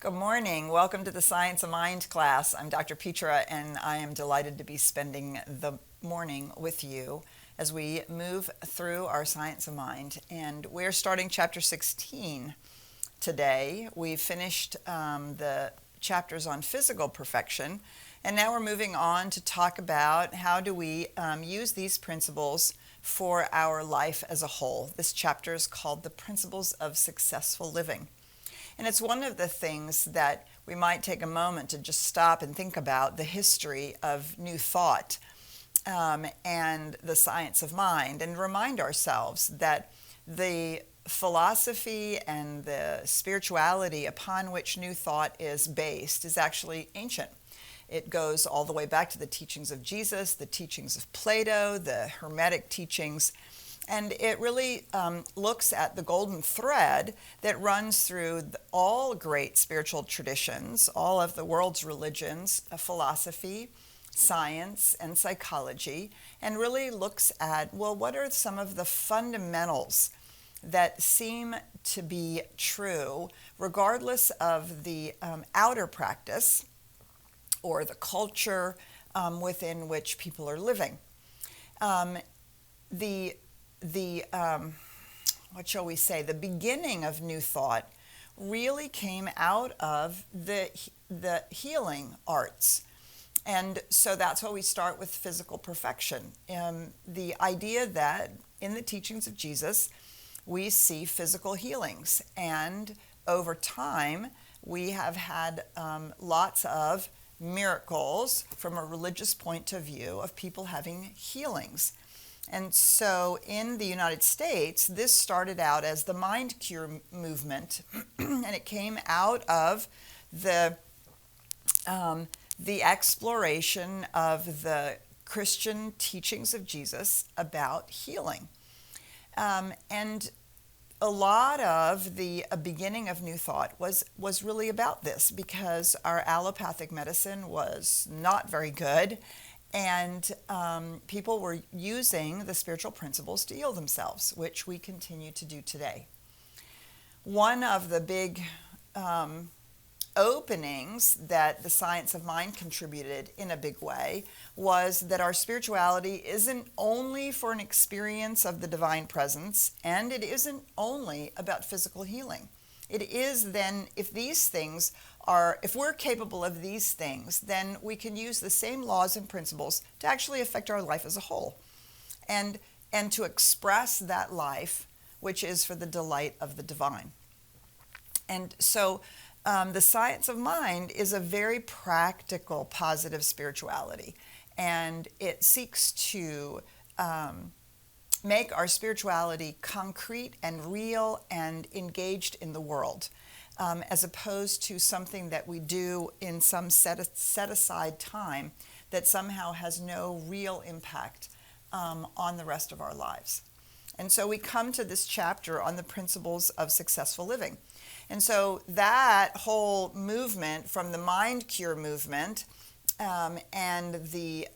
Good morning. Welcome to the Science of Mind class. I'm Dr. Petra, and I am delighted to be spending the morning with you as we move through our Science of Mind. And we're starting chapter 16 today. We've finished the chapters on physical perfection, and now we're moving on to talk about how do we use these principles for our life as a whole. This chapter is called The Principles of Successful Living. And it's one of the things that we might take a moment to just stop and think about the history of New Thought and the science of mind, and remind ourselves that the philosophy and the spirituality upon which New Thought is based is actually ancient. It goes all the way back to the teachings of Jesus, the teachings of Plato, the Hermetic teachings. And it really looks at the golden thread that runs through all great spiritual traditions, all of the world's religions, philosophy, science, and psychology, and really looks at, well, what are some of the fundamentals that seem to be true, regardless of the outer practice or the culture within which people are living. What shall we say, the beginning of New Thought really came out of the healing arts. And so that's why we start with physical perfection. The idea that in the teachings of Jesus, we see physical healings. And over time, we have had lots of miracles from a religious point of view of people having healings. And so in the United States, this started out as the mind cure movement, and it came out of the exploration of the Christian teachings of Jesus about healing. And a lot of the beginning of New Thought was really about this, because our allopathic medicine was not very good. And people were using the spiritual principles to heal themselves, which we continue to do today. One of the big openings that the science of mind contributed in a big way was that our spirituality isn't only for an experience of the divine presence, and it isn't only about physical healing. It is then, if we're capable of these things, then we can use the same laws and principles to actually affect our life as a whole, and to express that life, which is for the delight of the divine. And so the science of mind is a very practical, positive spirituality, and it seeks to make our spirituality concrete and real and engaged in the world, as opposed to something that we do in some set aside time that somehow has no real impact on the rest of our lives. And so we come to this chapter on the principles of successful living. And so that whole movement, from the mind cure movement, and the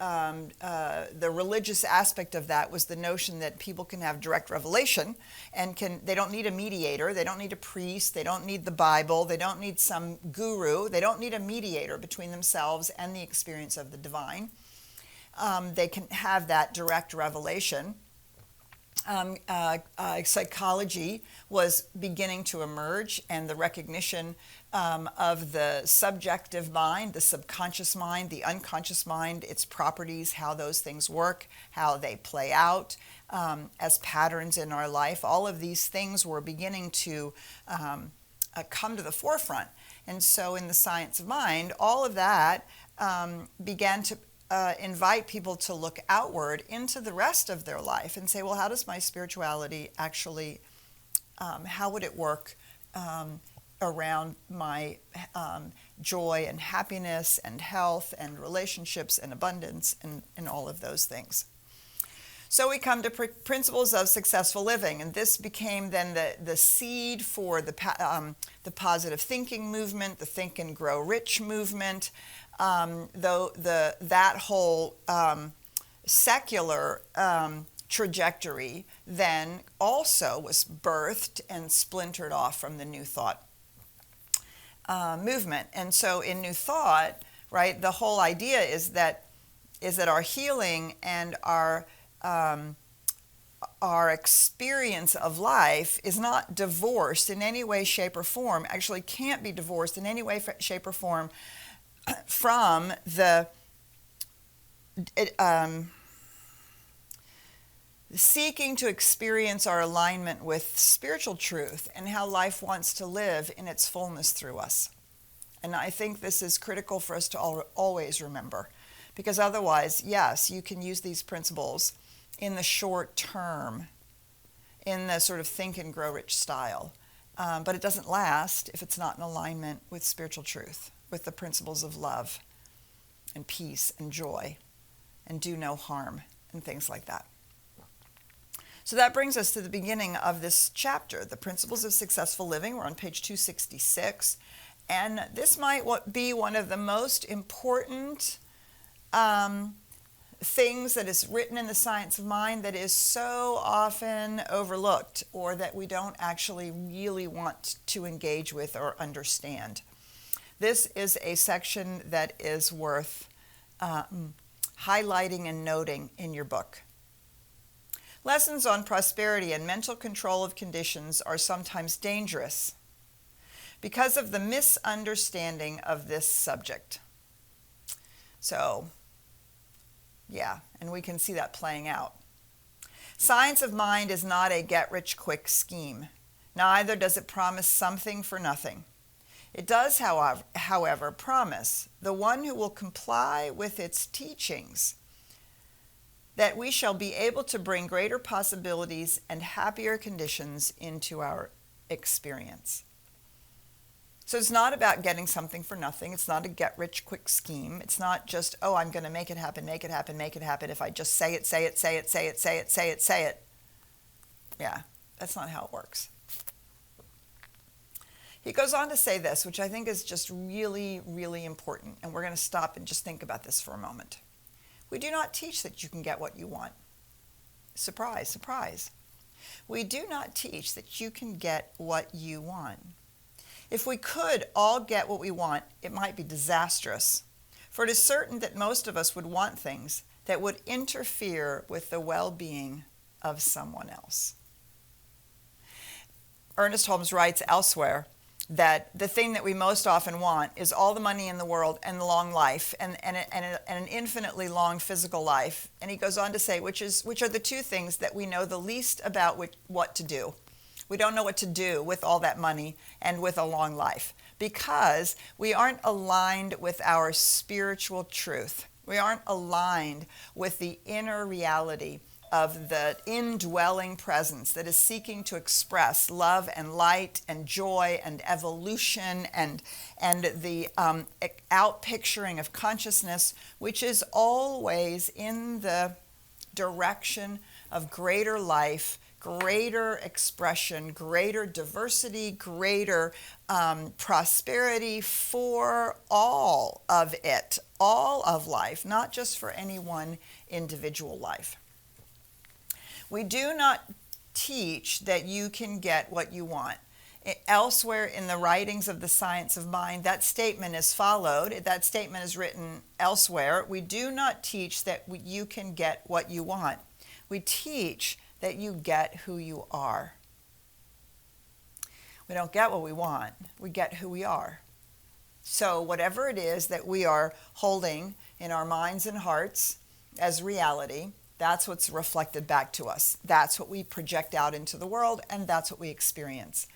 religious aspect of that was the notion that people can have direct revelation, and they don't need a mediator, they don't need a priest, they don't need the Bible, they don't need some guru, they don't need a mediator between themselves and the experience of the divine. They can have that direct revelation. Psychology was beginning to emerge, and the recognition of the subjective mind, the subconscious mind, the unconscious mind, its properties, how those things work, how they play out as patterns in our life. All of these things were beginning to come to the forefront. And so in the science of mind, all of that began to invite people to look outward into the rest of their life and say, well, how does my spirituality actually, how would it work around my joy and happiness and health and relationships and abundance and all of those things. So we come to principles of successful living, and this became then the seed for the positive thinking movement, the Think and Grow Rich movement. That whole secular trajectory then also was birthed and splintered off from the New Thought. movement. And so in New Thought, right, the whole idea is that our healing and our experience of life is not divorced in any way, shape, or form, actually can't be divorced in any way, shape, or form from the seeking to experience our alignment with spiritual truth and how life wants to live in its fullness through us. And I think this is critical for us to always remember, because otherwise, yes, you can use these principles in the short term, in the sort of think and grow rich style. But it doesn't last if it's not in alignment with spiritual truth, with the principles of love and peace and joy and do no harm and things like that. So that brings us to the beginning of this chapter, the principles of successful living. We're on page 266. And this might be one of the most important things that is written in the science of mind that is so often overlooked, or that we don't actually really want to engage with or understand. This is a section that is worth highlighting and noting in your book. Lessons on prosperity and mental control of conditions are sometimes dangerous because of the misunderstanding of this subject. So, yeah, and we can see that playing out. Science of mind is not a get-rich-quick scheme. Neither does it promise something for nothing. It does, however, promise the one who will comply with its teachings that we shall be able to bring greater possibilities and happier conditions into our experience. So it's not about getting something for nothing. It's not a get-rich-quick scheme. It's not just, oh, I'm going to make it happen, make it happen, make it happen. If I just say it, say it, say it, say it, say it, say it, say it. Yeah, that's not how it works. He goes on to say this, which I think is just really, really important. And we're going to stop and just think about this for a moment. We do not teach that you can get what you want. Surprise, surprise. We do not teach that you can get what you want. If we could all get what we want, it might be disastrous. For it is certain that most of us would want things that would interfere with the well-being of someone else. Ernest Holmes writes elsewhere that the thing that we most often want is all the money in the world and the long life and an infinitely long physical life. And he goes on to say, which are the two things that we know the least about what to do. We don't know what to do with all that money and with a long life because we aren't aligned with our spiritual truth. We aren't aligned with the inner reality of the indwelling presence that is seeking to express love and light and joy and evolution and the outpicturing of consciousness, which is always in the direction of greater life, greater expression, greater diversity, greater prosperity for all of it, all of life, not just for any one individual life. We do not teach that you can get what you want. Elsewhere in the writings of the science of mind, that statement is followed. That statement is written elsewhere. We do not teach that you can get what you want. We teach that you get who you are. We don't get what we want. We get who we are. So whatever it is that we are holding in our minds and hearts as reality, that's what's reflected back to us. That's what we project out into the world, and that's what we experience.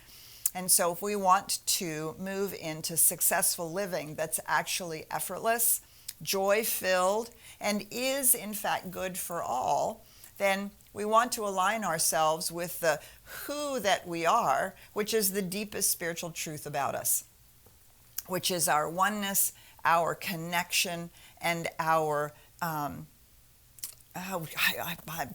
And so if we want to move into successful living that's actually effortless, joy-filled, and is in fact good for all, then we want to align ourselves with the who that we are, which is the deepest spiritual truth about us, which is our oneness, our connection, and our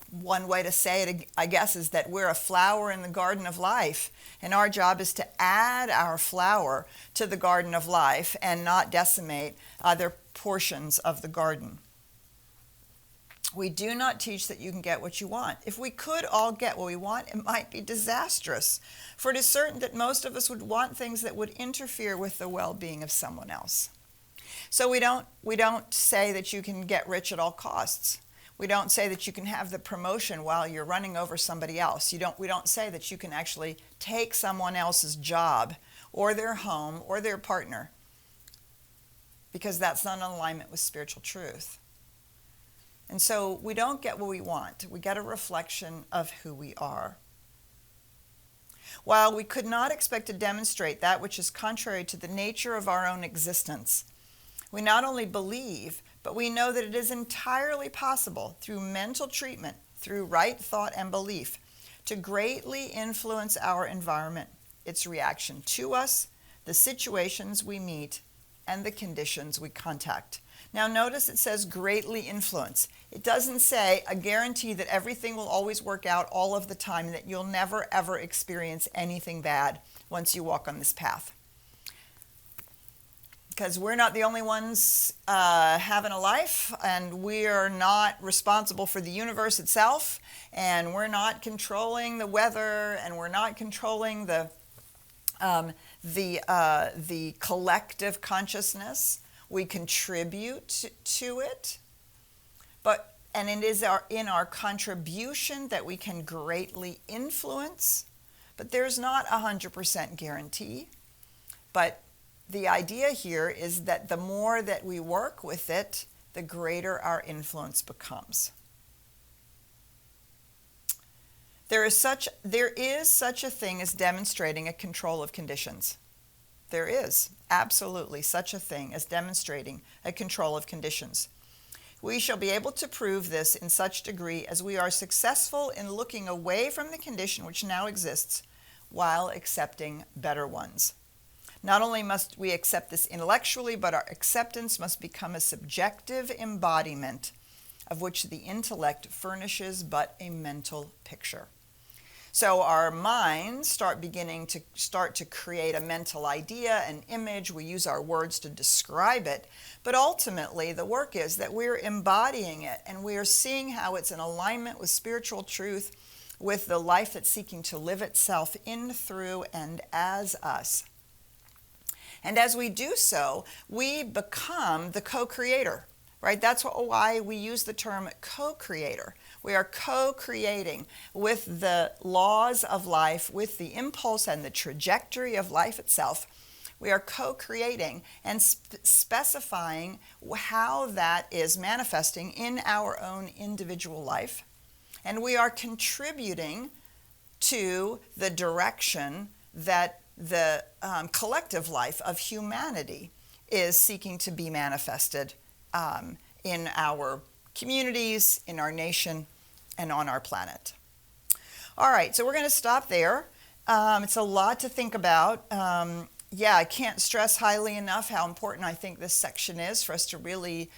one way to say it, I guess, is that we're a flower in the garden of life, and our job is to add our flower to the garden of life and not decimate other portions of the garden. We do not teach that you can get what you want. If we could all get what we want, it might be disastrous. For it is certain that most of us would want things that would interfere with the well-being of someone else. So we don't say that you can get rich at all costs. We don't say that you can have the promotion while you're running over somebody else. We don't say that you can actually take someone else's job or their home or their partner, because that's not in alignment with spiritual truth. And so we don't get what we want. We get a reflection of who we are. While we could not expect to demonstrate that which is contrary to the nature of our own existence, we not only believe, but we know that it is entirely possible through mental treatment, through right thought and belief, to greatly influence our environment, its reaction to us, the situations we meet, and the conditions we contact. Now notice it says greatly influence. It doesn't say a guarantee that everything will always work out all of the time and that you'll never ever experience anything bad once you walk on this path. Because we're not the only ones having a life, and we are not responsible for the universe itself, and we're not controlling the weather, and we're not controlling the collective consciousness. We contribute to it, and it is in our contribution that we can greatly influence, but there's not 100% guarantee. But the idea here is that the more that we work with it, the greater our influence becomes. There is such a thing as demonstrating a control of conditions. There is absolutely such a thing as demonstrating a control of conditions. We shall be able to prove this in such degree as we are successful in looking away from the condition which now exists while accepting better ones. Not only must we accept this intellectually, but our acceptance must become a subjective embodiment of which the intellect furnishes but a mental picture. So our minds start to create a mental idea, an image. We use our words to describe it. But ultimately, the work is that we're embodying it, and we are seeing how it's in alignment with spiritual truth, with the life that's seeking to live itself in, through, and as us. And as we do so, we become the co-creator, right? That's why we use the term co-creator. We are co-creating with the laws of life, with the impulse and the trajectory of life itself. We are co-creating and specifying how that is manifesting in our own individual life. And we are contributing to the direction that the collective life of humanity is seeking to be manifested in our communities, in our nation, and on our planet. All right, so we're going to stop there. It's a lot to think about. I can't stress highly enough how important I think this section is for us to really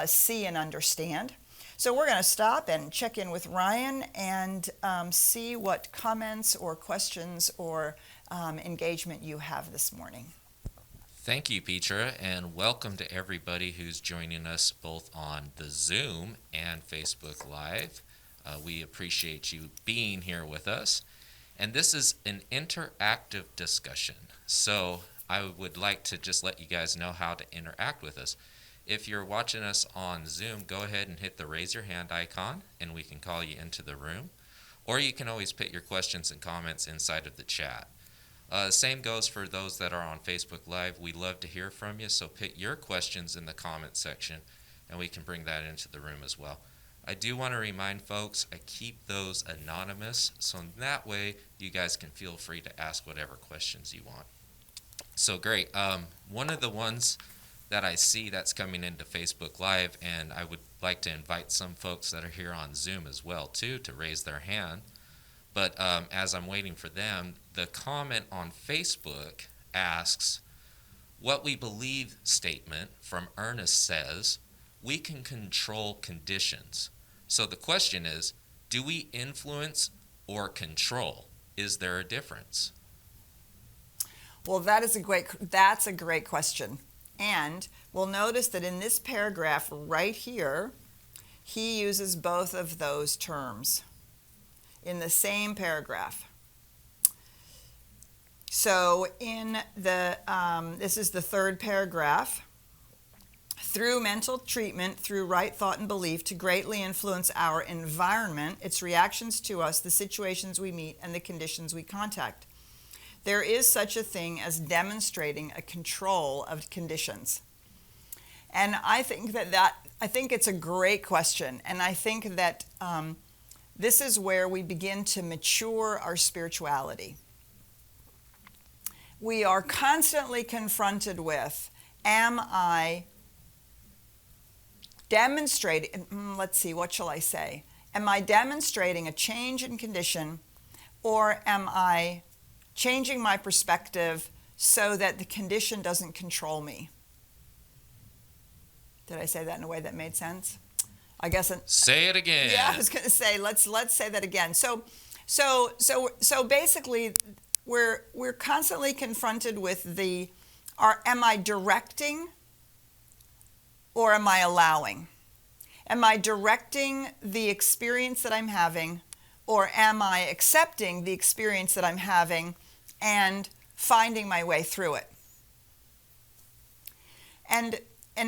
see and understand. So we're going to stop and check in with Ryan and see what comments or questions or engagement you have this morning. Thank you, Petra, and welcome to everybody who's joining us both on the Zoom and Facebook Live. We appreciate you being here with us. And this is an interactive discussion. So I would like to just let you guys know how to interact with us. If you're watching us on Zoom, go ahead and hit the raise your hand icon, and we can call you into the room. Or you can always put your questions and comments inside of the chat. Same goes for those that are on Facebook Live. We love to hear from you, so put your questions in the comment section, and we can bring that into the room as well. I do want to remind folks, I keep those anonymous, so in that way you guys can feel free to ask whatever questions you want. So great. One of the ones that I see that's coming into Facebook Live, and I would like to invite some folks that are here on Zoom as well too to raise their hand. But as I'm waiting for them, the comment on Facebook asks, "What we believe" statement from Ernest says, "We can control conditions." So the question is, do we influence or control? Is there a difference? Well, that's a great question. And we'll notice that in this paragraph right here, he uses both of those terms in the same paragraph. So in the, this is the third paragraph. Through mental treatment, through right thought and belief, to greatly influence our environment, its reactions to us, the situations we meet, and the conditions we contact. There is such a thing as demonstrating a control of conditions. And I think I think it's a great question. And I think that this is where we begin to mature our spirituality. We are constantly confronted with, am I demonstrating, let's see, what shall I say? Am I demonstrating a change in condition, or am I changing my perspective so that the condition doesn't control me? Did I say that in a way that made sense? I guess. Say it again. Yeah, I was going to say, let's say that again. So basically, we're constantly confronted with am I directing or am I allowing? Am I directing the experience that I'm having, or am I accepting the experience that I'm having and finding my way through it? And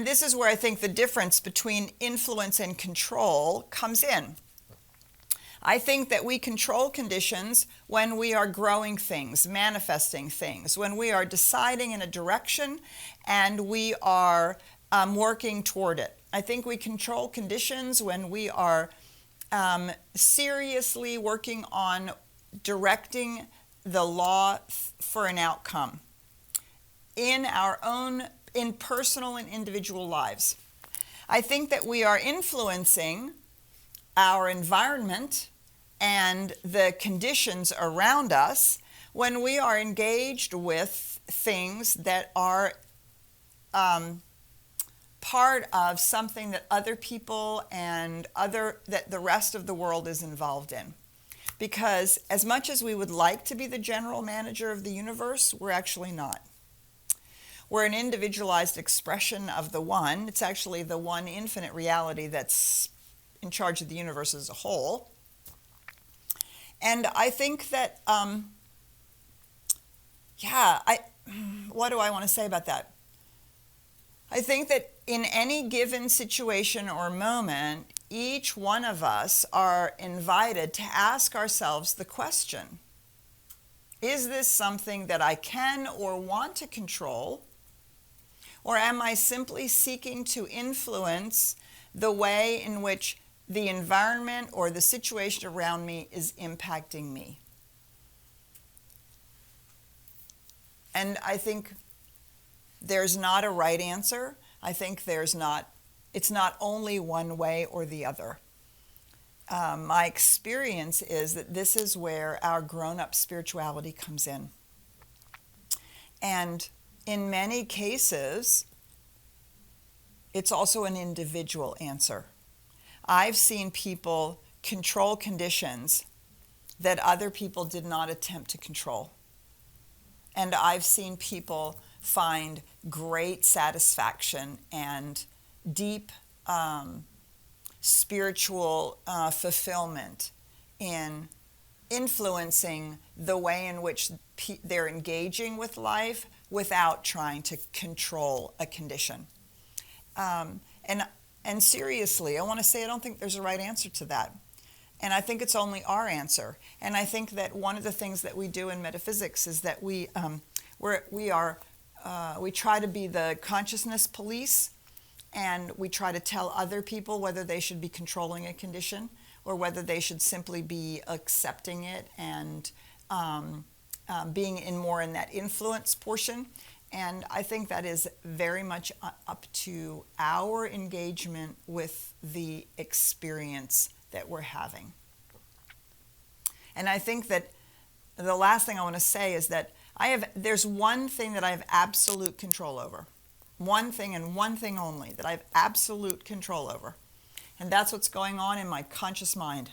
this is where I think the difference between influence and control comes in. I think that we control conditions when we are growing things, manifesting things, when we are deciding in a direction and we are working toward it. I think we control conditions when we are seriously working on directing the law for an outcome in personal and individual lives. I think that we are influencing our environment and the conditions around us when we are engaged with things that are part of something that other people and that the rest of the world is involved in. Because as much as we would like to be the general manager of the universe, we're actually not. We're an individualized expression of the one. It's actually the one infinite reality that's in charge of the universe as a whole. And I think that, what do I want to say about that? I think that in any given situation or moment, each one of us are invited to ask ourselves the question, is this something that I can or want to control? Or am I simply seeking to influence the way in which the environment or the situation around me is impacting me? And I think there's not a right answer. I think it's not only one way or the other. My experience is that this is where our grown-up spirituality comes in. And in many cases, it's also an individual answer. I've seen people control conditions that other people did not attempt to control. And I've seen people find great satisfaction and deep spiritual fulfillment in influencing the way in which they're engaging with life without trying to control a condition. And seriously, I want to say I don't think there's a right answer to that. And I think it's only our answer. And I think that one of the things that we do in metaphysics is that we try to be the consciousness police, and we try to tell other people whether they should be controlling a condition or whether they should simply be accepting it and being more in that influence portion. And I think that is very much up to our engagement with the experience that we're having. And I think that the last thing I want to say is that there's one thing that I have absolute control over. One thing and one thing only that I have absolute control over. And that's what's going on in my conscious mind.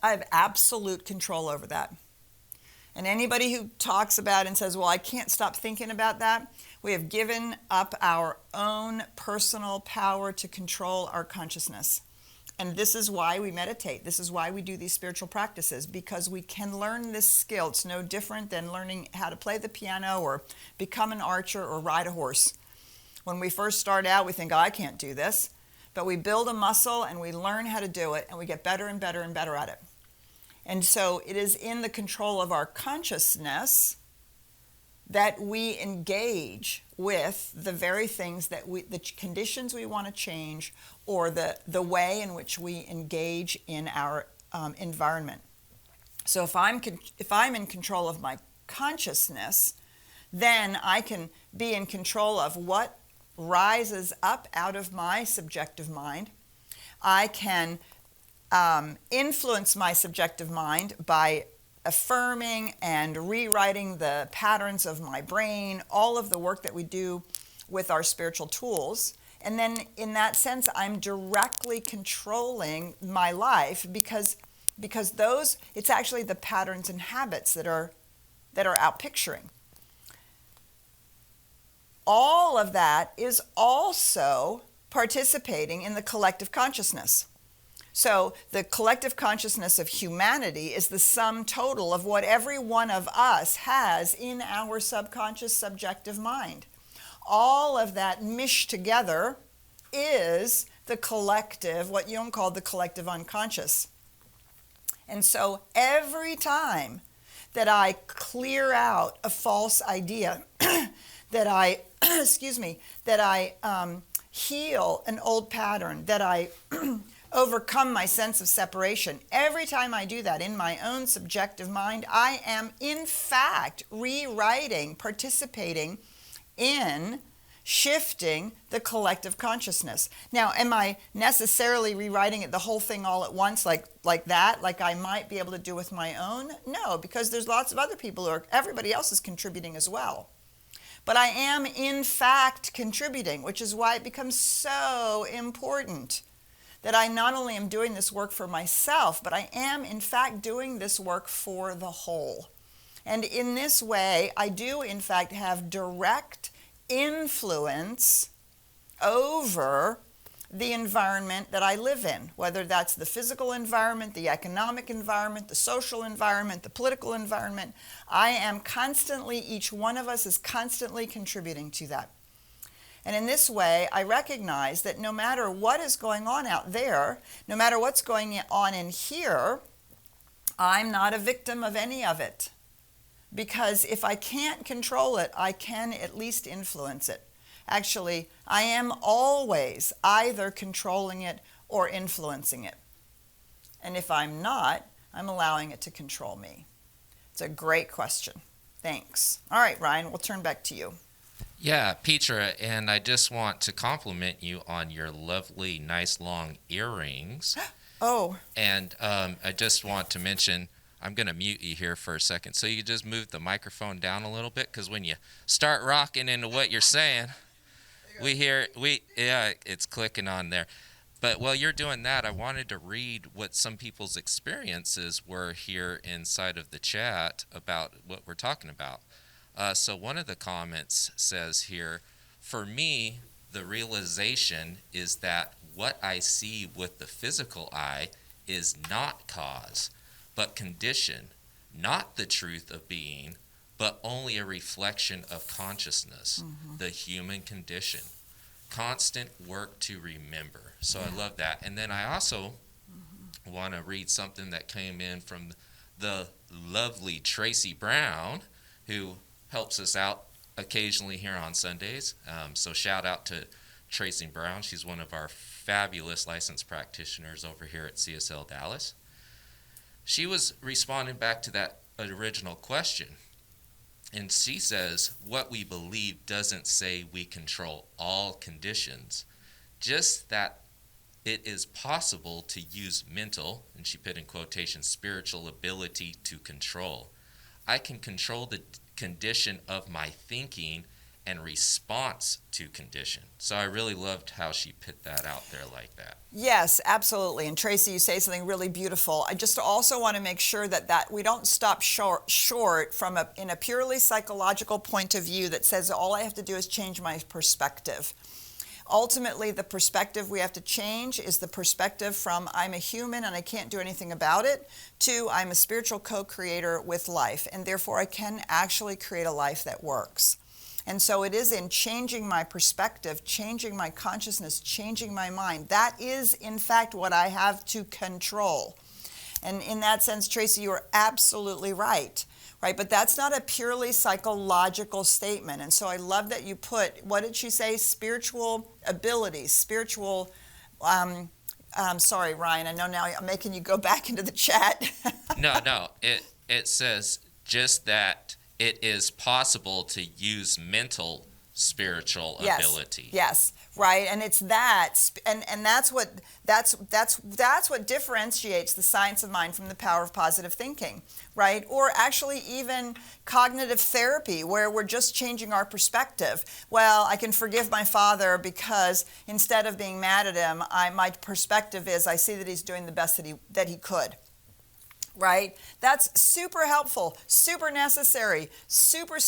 I have absolute control over that. And anybody who talks about and says, well, I can't stop thinking about that, we have given up our own personal power to control our consciousness. And this is why we meditate. This is why we do these spiritual practices, because we can learn this skill. It's no different than learning how to play the piano or become an archer or ride a horse. When we first start out, we think, oh, I can't do this. But we build a muscle and we learn how to do it, and we get better and better and better at it. And so it is in the control of our consciousness that we engage with the very things that the conditions we want to change, or the way in which we engage in our environment. So if I'm in control of my consciousness, then I can be in control of what rises up out of my subjective mind. I can influence my subjective mind by affirming and rewriting the patterns of my brain, all of the work that we do with our spiritual tools. And then in that sense, I'm directly controlling my life because those, it's actually the patterns and habits that are out picturing. All of that is also participating in the collective consciousness. So the collective consciousness of humanity is the sum total of what every one of us has in our subconscious subjective mind. All of that mished together is the collective, what Jung called the collective unconscious. And so every time that I clear out a false idea, that I, that I heal an old pattern, that I overcome my sense of separation. Every time I do that in my own subjective mind, I am in fact rewriting, participating in shifting the collective consciousness. Now, am I necessarily rewriting it, the whole thing all at once, like that, like I might be able to do with my own? No, because there's lots of other people everybody else is contributing as well. But I am in fact contributing, which is why it becomes so important that I not only am doing this work for myself, but I am in fact doing this work for the whole. And in this way, I do in fact have direct influence over the environment that I live in, whether that's the physical environment, the economic environment, the social environment, the political environment. I am constantly, each one of us is constantly contributing to that. And in this way, I recognize that no matter what is going on out there, no matter what's going on in here, I'm not a victim of any of it. Because if I can't control it, I can at least influence it. Actually, I am always either controlling it or influencing it. And if I'm not, I'm allowing it to control me. It's a great question. Thanks. All right, Ryan, we'll turn back to you. Yeah, Petra, and I just want to compliment you on your lovely, nice, long earrings. Oh. And I just want to mention, I'm going to mute you here for a second, so you just move the microphone down a little bit, because when you start rocking into what you're saying, it's clicking on there. But while you're doing that, I wanted to read what some people's experiences were here inside of the chat about what we're talking about. So one of the comments says here, for me, the realization is that what I see with the physical eye is not cause, but condition, not the truth of being, but only a reflection of consciousness, the human condition. Constant work to remember. So I love that. And then I also want to read something that came in from the lovely Tracy Brown, who helps us out occasionally here on Sundays. So shout out to Tracy Brown. She's one of our fabulous licensed practitioners over here at CSLDallas. She was responding back to that original question. And she says, what we believe doesn't say we control all conditions, just that it is possible to use mental, and she put in quotation, spiritual ability to control. I can control the condition of my thinking and response to condition. So I really loved how she put that out there like that. Yes, absolutely. And Tracy, you say something really beautiful. I just also want to make sure that we don't stop short from in a purely psychological point of view that says all I have to do is change my perspective. Ultimately, the perspective we have to change is the perspective from I'm a human and I can't do anything about it to I'm a spiritual co-creator with life, and therefore I can actually create a life that works. And so it is in changing my perspective, changing my consciousness, changing my mind. That is, in fact, what I have to control. And in that sense, Tracy, you are absolutely right. Right, but that's not a purely psychological statement. And so I love that you put, what did she say? Spiritual abilities, spiritual, sorry, Ryan, I know now I'm making you go back into the chat. No, it says just that it is possible to use mental spiritual ability. Yes, right, and it's that, and that's what differentiates the science of mind from the power of positive thinking, right? Or actually even cognitive therapy, where we're just changing our perspective. Well, I can forgive my father because instead of being mad at him, my perspective is I see that he's doing the best that he could. Right? That's super helpful, super necessary, super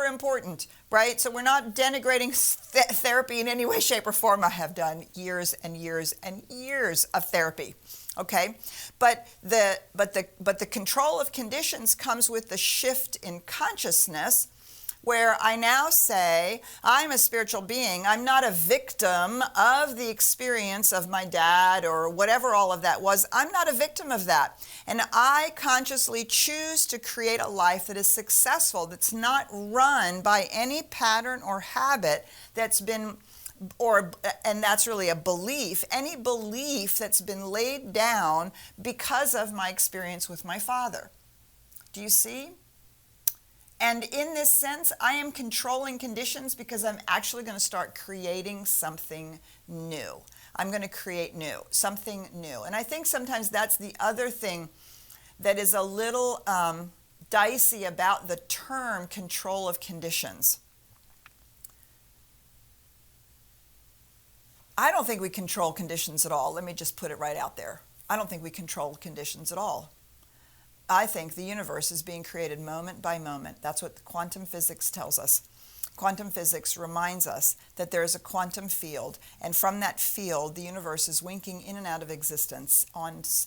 important, right? So we're not denigrating therapy in any way, shape, or form. I have done years and years and years of therapy, okay? But the control of conditions comes with the shift in consciousness, where I now say, I'm a spiritual being. I'm not a victim of the experience of my dad or whatever all of that was. I'm not a victim of that. And I consciously choose to create a life that is successful, that's not run by any pattern or habit that's been, and that's really a belief, any belief that's been laid down because of my experience with my father. Do you see? And in this sense, I am controlling conditions because I'm actually going to start creating something new. I'm going to create something new. And I think sometimes that's the other thing that is a little dicey about the term control of conditions. I don't think we control conditions at all. Let me just put it right out there. I don't think we control conditions at all. I think the universe is being created moment by moment. That's what quantum physics tells us. Quantum physics reminds us that there is a quantum field, and from that field, the universe is winking in and out of existence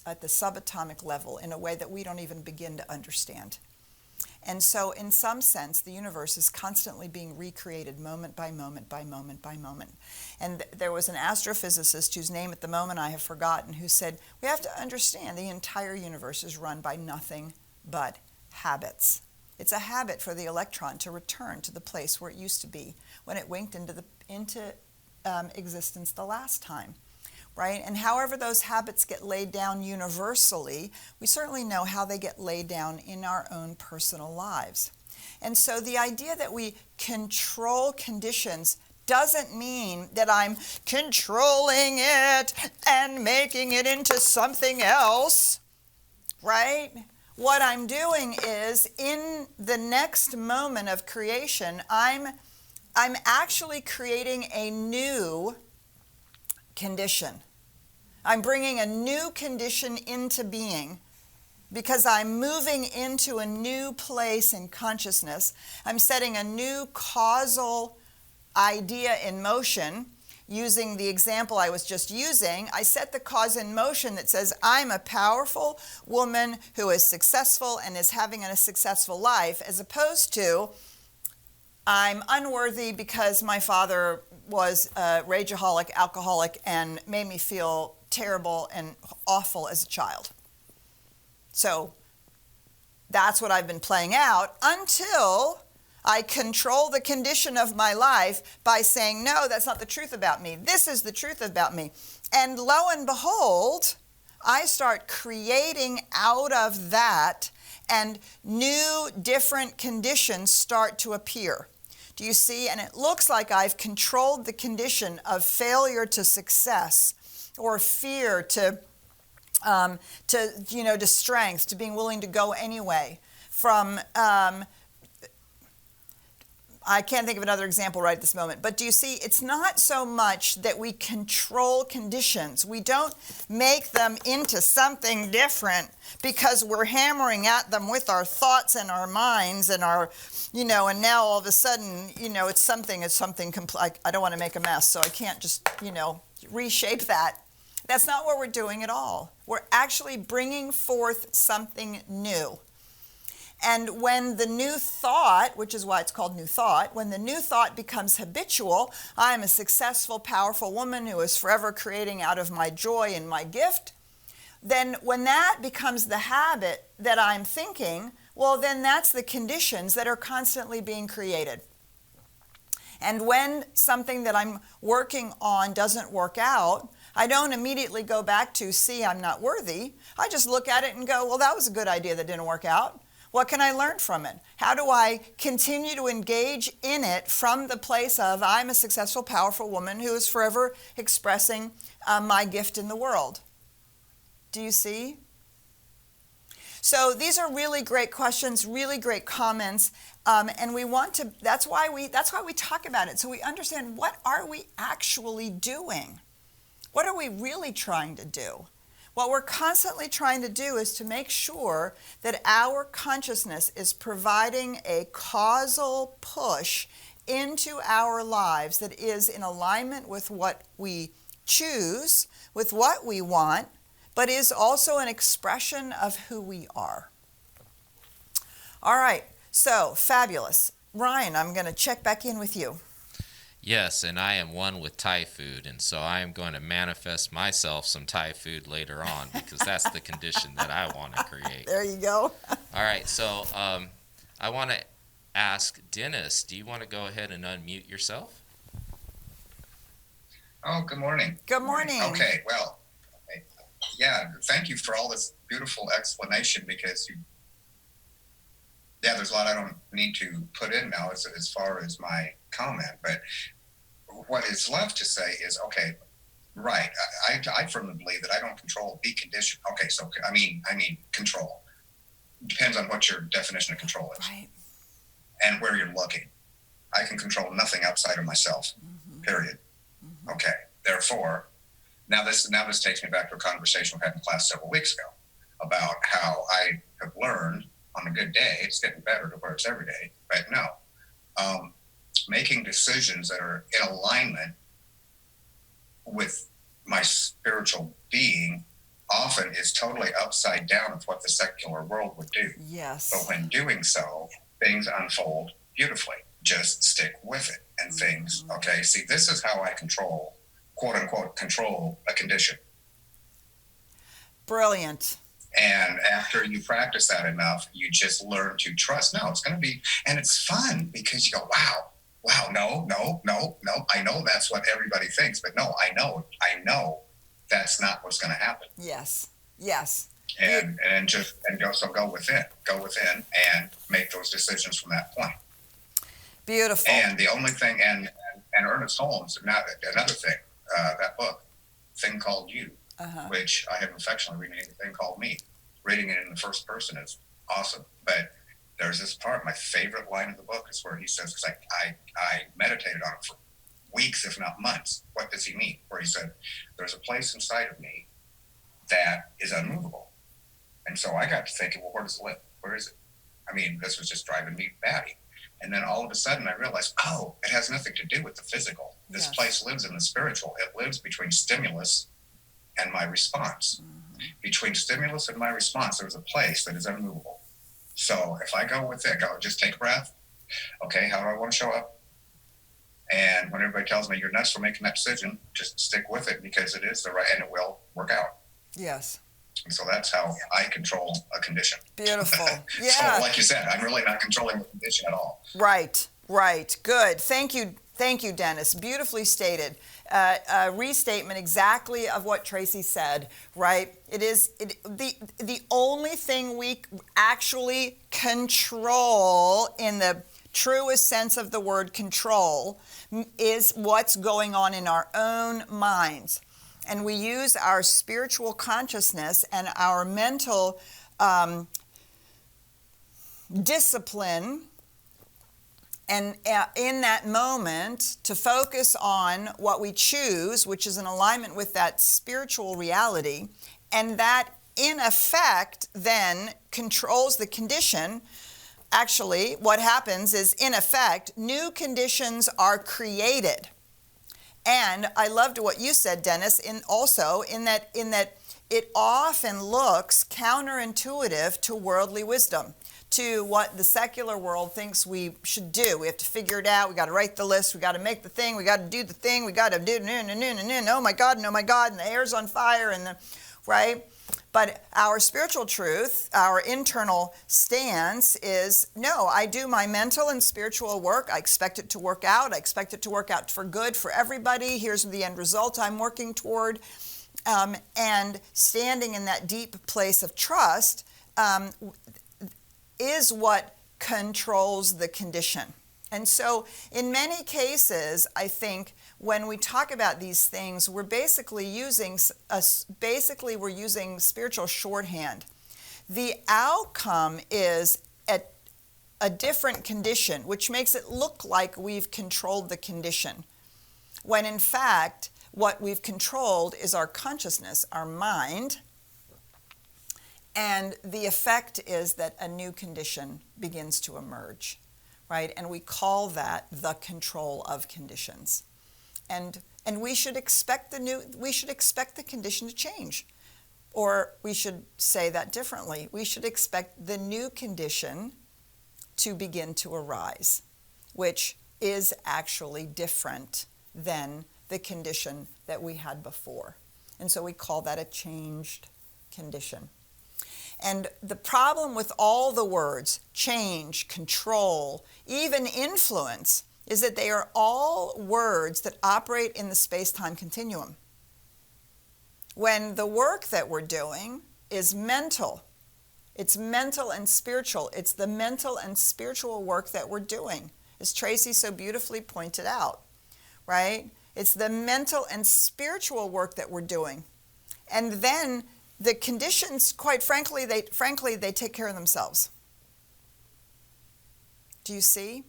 at the subatomic level in a way that we don't even begin to understand. And so, in some sense, the universe is constantly being recreated moment by moment by moment by moment. And there was an astrophysicist whose name at the moment I have forgotten, who said, we have to understand the entire universe is run by nothing but habits. It's a habit for the electron to return to the place where it used to be when it winked into existence the last time. Right? And however those habits get laid down universally, we certainly know how they get laid down in our own personal lives. And so the idea that we control conditions doesn't mean that I'm controlling it and making it into something else, right? What I'm doing is, in the next moment of creation, I'm actually creating a new condition. I'm bringing a new condition into being because I'm moving into a new place in consciousness. I'm setting a new causal idea in motion. Using the example I was just using, I set the cause in motion that says I'm a powerful woman who is successful and is having a successful life, as opposed to I'm unworthy because my father was a rageaholic, alcoholic, and made me feel terrible and awful as a child. So that's what I've been playing out until I control the condition of my life by saying, no, that's not the truth about me. This is the truth about me. And lo and behold, I start creating out of that, and new, different conditions start to appear. Do you see? And it looks like I've controlled the condition of failure to success, or fear to strength, to being willing to go anyway. From I can't think of another example right at this moment, but do you see, it's not so much that we control conditions. We don't make them into something different because we're hammering at them with our thoughts and our minds and our, and now all of a sudden, it's something, I don't want to make a mess, so I can't just, reshape that. That's not what we're doing at all. We're actually bringing forth something new. And when the new thought, which is why it's called new thought, when the new thought becomes habitual, I am a successful, powerful woman who is forever creating out of my joy and my gift, then when that becomes the habit that I'm thinking, well, then that's the conditions that are constantly being created. And when something that I'm working on doesn't work out, I don't immediately go back to, see, I'm not worthy. I just look at it and go, well, that was a good idea that didn't work out. What can I learn from it? How do I continue to engage in it from the place of, I'm a successful, powerful woman who is forever expressing my gift in the world? Do you see? So these are really great questions, really great comments, and we want to. That's why we talk about it, so we understand, what are we actually doing? What are we really trying to do? What we're constantly trying to do is to make sure that our consciousness is providing a causal push into our lives that is in alignment with what we choose, with what we want, but is also an expression of who we are. All right, so fabulous. Ryan, I'm going to check back in with you. Yes, and I am one with Thai food, and so I am going to manifest myself some Thai food later on, because that's the condition that I want to create. There you go. All right, so I want to ask Dennis, do you want to go ahead and unmute yourself? Oh, good morning. Good morning. Okay, well, yeah, thank you for all this beautiful explanation, because there's a lot I don't need to put in now as far as my comment, but what is left to say is, okay, right, I firmly believe that I don't control the condition. Okay, so I mean control. Depends on what your definition of control is. Right. And where you're looking. I can control nothing outside of myself, period. Mm-hmm. Okay, therefore, now this takes me back to a conversation we had in class several weeks ago about how I have learned, on a good day, it's getting better to where it's every day, but no. Making decisions that are in alignment with my spiritual being often is totally upside down of what the secular world would do. Yes. But when doing so, things unfold beautifully. Just stick with it and things, okay? See, this is how I control, quote unquote, control a condition. Brilliant. And after you practice that enough, you just learn to trust. No, it's going to be, and it's fun because you go, wow, no. I know that's what everybody thinks, but no, I know that's not what's going to happen. Yes. And go within and make those decisions from that point. Beautiful. And the only thing, and Ernest Holmes, another thing, that book, Thing Called You, which I have affectionately renamed The Thing Called Me. Reading it in the first person is awesome. But there's this part, my favorite line of the book is where he says, because I meditated on it for weeks, if not months. What does he mean? Where he said, there's a place inside of me that is unmovable. And so I got to thinking, well, where does it live? Where is it? I mean, this was just driving me batty. And then all of a sudden I realized, it has nothing to do with the physical. This place lives in the spiritual. It lives between stimulus and my response. Between stimulus and my response, there's a place that is unmovable. So if I go with it, just take a breath. Okay, how do I want to show up? And when everybody tells me you're nuts for making that decision, just stick with it, because it is the right, and it will work out. Yes. And so that's how I control a condition. Beautiful. Yeah. So like you said, I'm really not controlling the condition at all. Right. Good. Thank you, Dennis. Beautifully stated. Restatement exactly of what Tracy said, right? The only thing we actually control in the truest sense of the word control is what's going on in our own minds. And we use our spiritual consciousness and our mental discipline And in that moment, to focus on what we choose, which is in alignment with that spiritual reality, and that in effect then controls the condition. Actually, what happens is, in effect, new conditions are created. And I loved what you said, Dennis, in that it often looks counterintuitive to worldly wisdom, to what the secular world thinks we should do. We have to figure it out. We got to write the list. We got to make the thing. We got to do the thing. We got to do oh my God, and the air's on fire, right? But our spiritual truth, our internal stance is, no, I do my mental and spiritual work. I expect it to work out. I expect it to work out for good for everybody. Here's the end result I'm working toward. And standing in that deep place of trust is what controls the condition. And so in many cases, I think when we talk about these things, we're basically using spiritual shorthand. The outcome is a different condition, which makes it look like we've controlled the condition, when in fact what we've controlled is our consciousness, our mind, and the effect is that a new condition begins to emerge. Right? And we call that the control of conditions. And we should expect the condition to change. Or we should say that differently. We should expect the new condition to begin to arise, which is actually different than the condition that we had before. And so we call that a changed condition. And the problem with all the words, change, control, even influence, is that they are all words that operate in the space-time continuum. When the work that we're doing is mental, it's mental and spiritual. It's the mental and spiritual work that we're doing, as Tracy so beautifully pointed out, right? It's the mental and spiritual work that we're doing. And then the conditions, quite frankly, they take care of themselves. Do you see?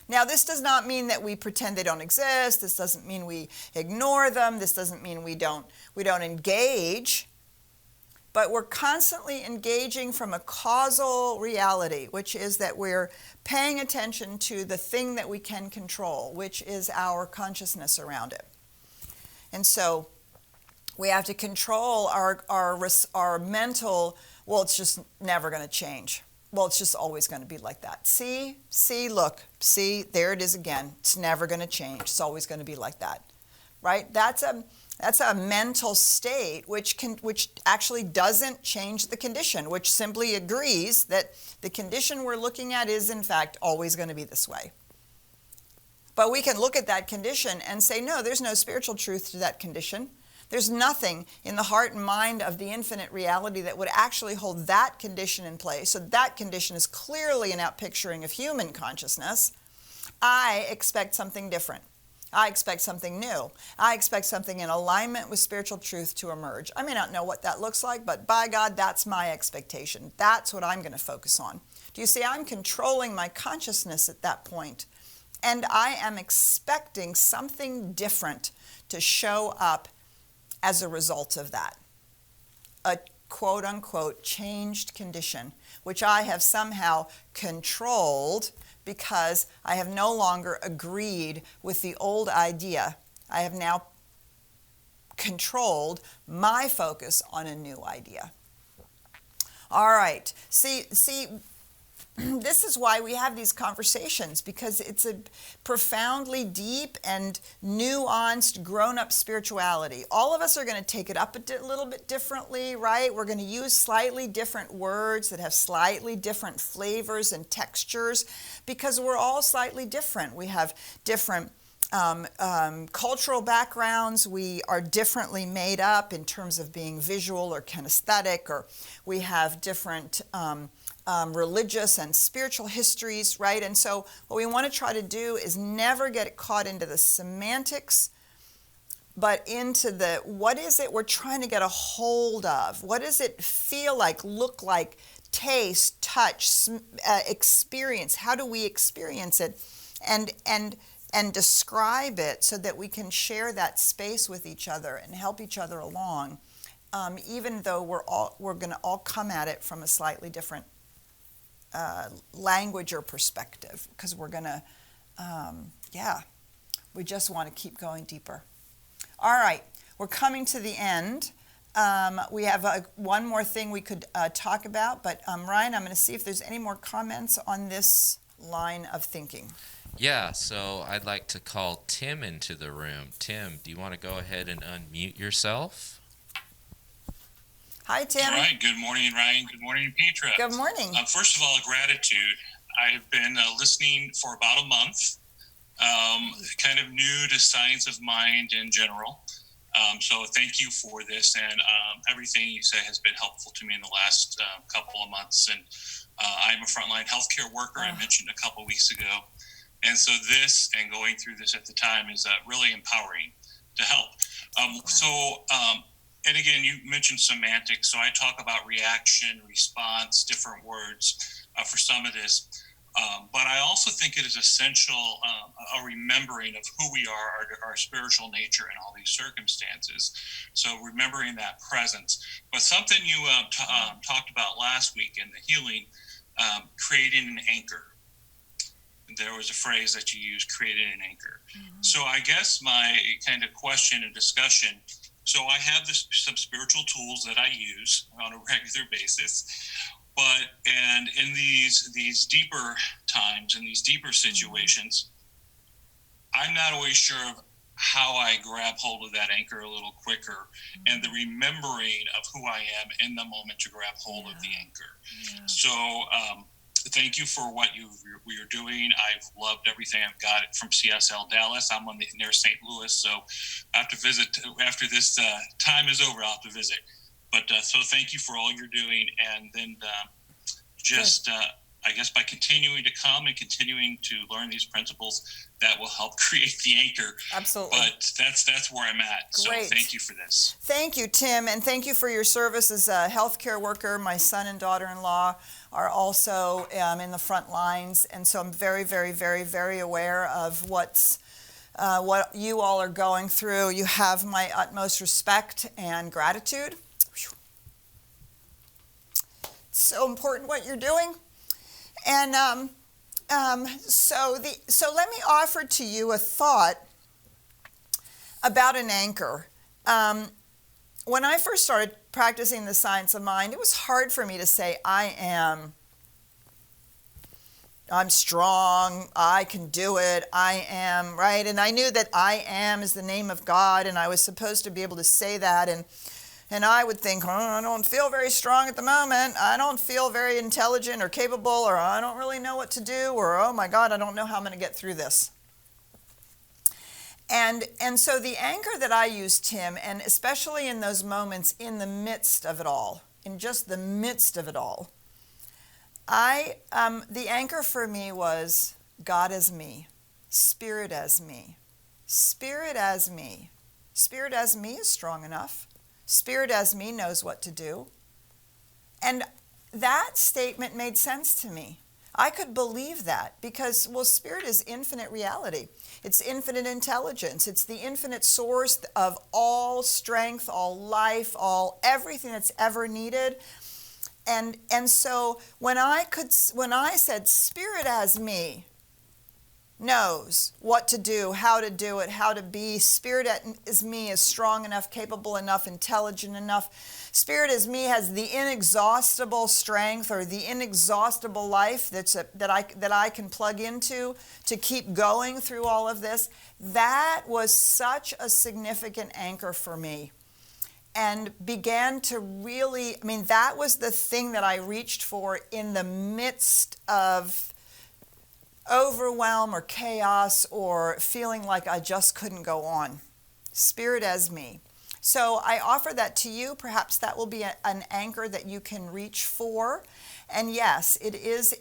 Now, this does not mean that we pretend they don't exist. This doesn't mean we ignore them. This doesn't mean we don't engage. But we're constantly engaging from a causal reality, which is that we're paying attention to the thing that we can control, which is our consciousness around it. And so we have to control our mental, well, it's just never going to change. Well, it's just always going to be like that. See, look, there it is again. It's never going to change. It's always going to be like that, right? That's a mental state which actually doesn't change the condition, which simply agrees that the condition we're looking at is, in fact, always going to be this way. But we can look at that condition and say, no, there's no spiritual truth to that condition. There's nothing in the heart and mind of the infinite reality that would actually hold that condition in place. So that condition is clearly an outpicturing of human consciousness. I expect something different. I expect something new. I expect something in alignment with spiritual truth to emerge. I may not know what that looks like, but by God, that's my expectation. That's what I'm going to focus on. Do you see? I'm controlling my consciousness at that point. And I am expecting something different to show up as a result of that. A quote-unquote changed condition, which I have somehow controlled because I have no longer agreed with the old idea. I have now controlled my focus on a new idea. All right. See, this is why we have these conversations, because it's a profoundly deep and nuanced grown-up spirituality. All of us are going to take it up a little bit differently, right? We're going to use slightly different words that have slightly different flavors and textures, because we're all slightly different. We have different cultural backgrounds. We are differently made up in terms of being visual or kinesthetic, or we have different religious and spiritual histories, right? And so what we want to try to do is never get caught into the semantics, but into the, what is it we're trying to get a hold of? What does it feel like, look like, taste, touch, experience? How do we experience it? and describe it so that we can share that space with each other and help each other along, even though we're going to all come at it from a slightly different language or perspective, because we're going to, we just want to keep going deeper. All right, we're coming to the end. We have one more thing we could talk about, but Ryan, I'm going to see if there's any more comments on this line of thinking. Yeah, so I'd like to call Tim into the room. Tim, do you want to go ahead and unmute yourself? Hi, Tim. All right. Good morning, Ryan. Good morning, Petra. Good morning. First of all, gratitude. I've been listening for about a month, kind of new to science of mind in general. So thank you for this, and everything you say has been helpful to me in the last couple of months. And I'm a frontline healthcare worker, I mentioned a couple of weeks ago. And so this and going through this at the time is really empowering to help. And again, you mentioned semantics. So I talk about reaction, response, different words for some of this. But I also think it is essential, a remembering of who we are, our spiritual nature in all these circumstances. So remembering that presence. But something you talked about last week in the healing, creating an anchor. There was a phrase that you used, creating an anchor. Mm-hmm. So I guess my kind of question and discussion, so I have some spiritual tools that I use on a regular basis. And in these deeper times, in these deeper situations, I'm not always sure of how I grab hold of that anchor a little quicker, and the remembering of who I am in the moment to grab hold of the anchor. Yeah. So thank you for what you're doing. I've loved everything I've got from CSLDallas. I'm near St. Louis, so I have to visit after this time is over. I'll have to visit. But so thank you for all you're doing, and then I guess by continuing to come and continuing to learn these principles, that will help create the anchor. Absolutely. But that's where I'm at. Great. So thank you for this. Thank you, Tim, and thank you for your service as a healthcare worker. My son and daughter-in-law are also in the front lines, and so I'm very, very, very, very aware of what you all are going through. You have my utmost respect and gratitude. So important what you're doing. And so let me offer to you a thought about an anchor. When I first started practicing the science of mind, it was hard for me to say I'm strong, I can do it, I am, right? And I knew that I am is the name of God, and I was supposed to be able to say that, and I would think, oh, I don't feel very strong at the moment. I don't feel very intelligent or capable, or I don't really know what to do, or oh my God, I don't know how I'm going to get through this. And so the anchor that I use, Tim, and especially in those moments in the midst of it all, in just the midst of it all, the anchor for me was God as me, Spirit as me. Spirit as me. Spirit as me is strong enough. Spirit as me knows what to do. And that statement made sense to me. I could believe that because, well, Spirit is infinite reality. It's infinite intelligence. It's the infinite source of all strength, all life, everything that's ever needed. And so when I said Spirit as me knows what to do, how to do it, how to be. Spirit as me is strong enough, capable enough, intelligent enough. Spirit as me has the inexhaustible strength or the inexhaustible life that I can plug into to keep going through all of this. That was such a significant anchor for me, and began to really, that was the thing that I reached for in the midst of overwhelm or chaos or feeling like I just couldn't go on. Spirit as me. So I offer that to you. Perhaps that will be an anchor that you can reach for. And yes, it is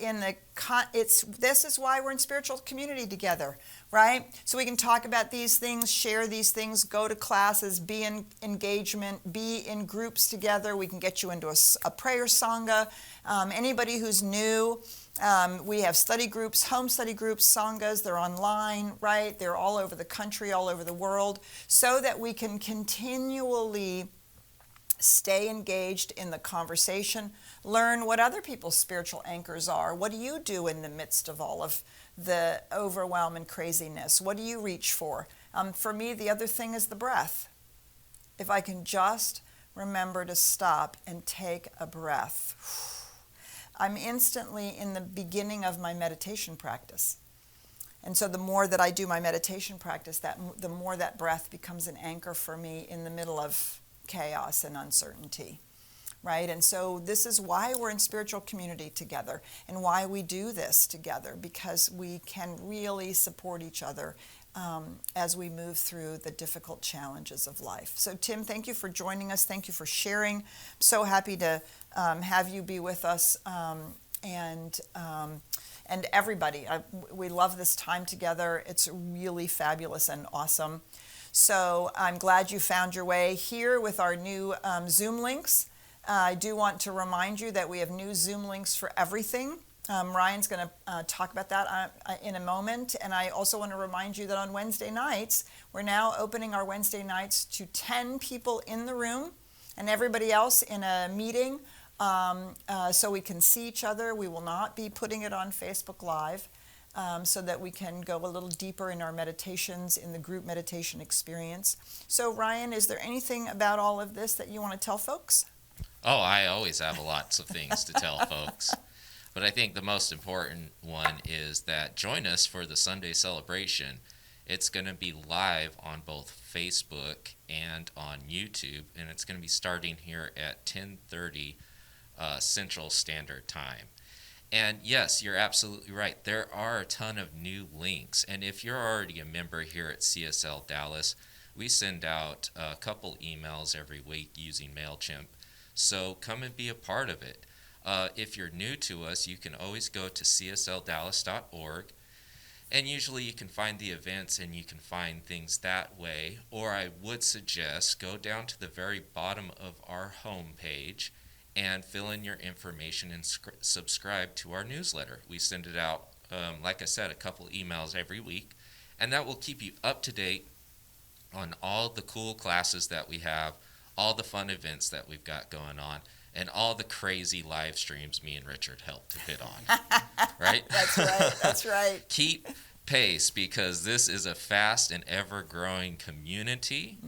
this is why we're in spiritual community together, right? So we can talk about these things, share these things, go to classes, be in engagement, be in groups together. We can get you into a prayer sangha. Anybody who's new, We have study groups, home study groups, sanghas. They're online, right? They're all over the country, all over the world, so that we can continually stay engaged in the conversation, learn what other people's spiritual anchors are. What do you do in the midst of all of the overwhelm and craziness? What do you reach for? For me, the other thing is the breath. If I can just remember to stop and take a breath, I'm instantly in the beginning of my meditation practice. And so the more that I do my meditation practice, the more that breath becomes an anchor for me in the middle of chaos and uncertainty, right? And so this is why we're in spiritual community together and why we do this together, because we can really support each other as we move through the difficult challenges of life. So Tim, thank you for joining us. Thank you for sharing. I'm so happy to have you be with us, and everybody. We love this time together. It's really fabulous and awesome. So I'm glad you found your way here with our new Zoom links. I do want to remind you that we have new Zoom links for everything. Ryan's going to talk about that in a moment. And I also want to remind you that on Wednesday nights, we're now opening our Wednesday nights to 10 people in the room and everybody else in a meeting, so we can see each other. We will not be putting it on Facebook Live. So that we can go a little deeper in our meditations, in the group meditation experience. So Ryan, is there anything about all of this that you want to tell folks? Oh, I always have lots of things to tell folks. But I think the most important one is that join us for the Sunday celebration. It's going to be live on both Facebook and on YouTube, and it's going to be starting here at 10:30 Central Standard Time. And yes, you're absolutely right. There are a ton of new links. And if you're already a member here at CSL Dallas, we send out a couple emails every week using MailChimp. So come and be a part of it. If you're new to us, you can always go to CSLDallas.org. And usually you can find the events and you can find things that way. Or I would suggest go down to the very bottom of our homepage and fill in your information and subscribe to our newsletter. We send it out, like I said, a couple emails every week, and that will keep you up to date on all the cool classes that we have, all the fun events that we've got going on, and all the crazy live streams me and Richard helped to put on. Right? That's right. That's right. Keep pace, because this is a fast and ever-growing community,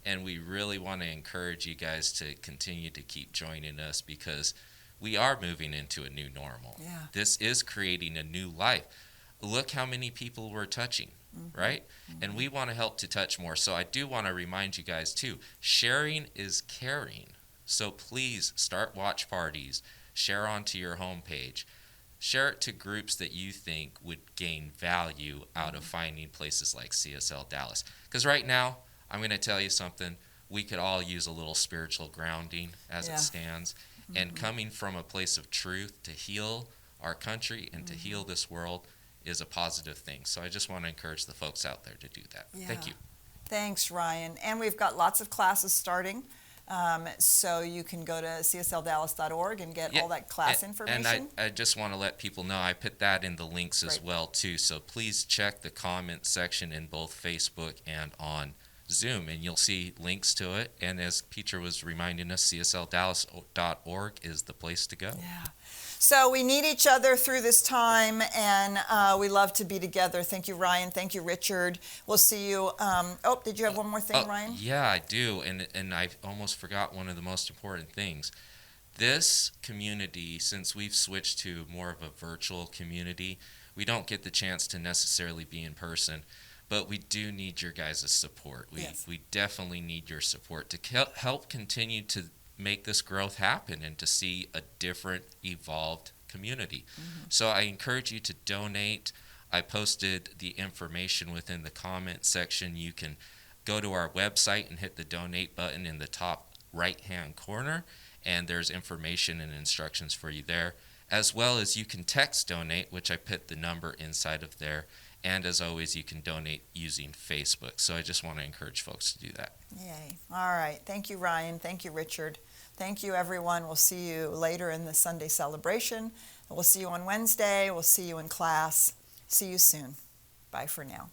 and we really want to encourage you guys to continue to keep joining us, because we are moving into a new normal. Yeah. This is creating a new life. Look how many people we're touching, right? And we want to help to touch more. So I do want to remind you guys too, sharing is caring. So please start watch parties, share onto your homepage. Share it to groups that you think would gain value out of finding places like CSL Dallas. Because right now, I'm going to tell you something, we could all use a little spiritual grounding as it stands. And coming from a place of truth to heal our country and to heal this world is a positive thing. So I just want to encourage the folks out there to do that. Yeah. Thank you. Thanks, Ryan. And we've got lots of classes starting. So you can go to CSLDallas.org and get all that class information. And I just want to let people know I put that in the links as well too. So please check the comment section in both Facebook and on Zoom, and you'll see links to it. And as Peter was reminding us, CSLDallas.org is the place to go. Yeah. So we need each other through this time, and we love to be together. Thank you, Ryan. Thank you, Richard. We'll see you. Did you have one more thing, Ryan? Yeah, I do. And I almost forgot one of the most important things. This community, since we've switched to more of a virtual community, we don't get the chance to necessarily be in person, but we do need your guys' support. We definitely need your support to help continue to make this growth happen and to see a different, evolved community. So I encourage you to donate. I posted the information within the comment section. You can go to our website and hit the donate button in the top right-hand corner, and there's information and instructions for you there, as well as you can text donate, which I put the number inside of there. And as always, you can donate using Facebook. So I just want to encourage folks to do that. Yay. All right. Thank you, Ryan. Thank you, Richard. Thank you, everyone. We'll see you later in the Sunday celebration. We'll see you on Wednesday. We'll see you in class. See you soon. Bye for now.